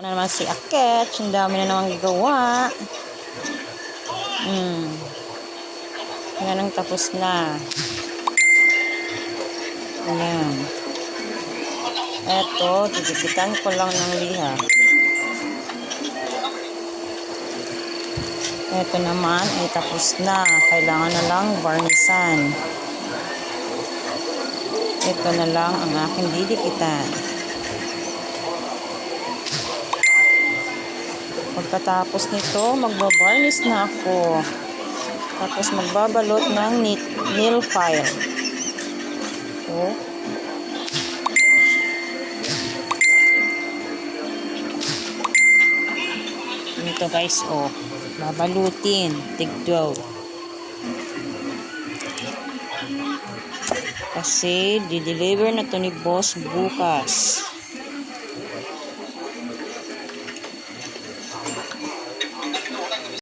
na naman si Aketch. Ang dami na naman gawa. Yan ang tapos na. Ayan. Eto, didikitan ko lang ng liha. Eto naman ay tapos na. Kailangan na lang varnisan. Ito na lang ang aking didikitan. Pagkatapos nito, magbabarnish na ako. Tapos magbabalot ng nail file. So, ito guys, babalutin. Tigdaw. Kasi, di-deliver na to ni boss bukas.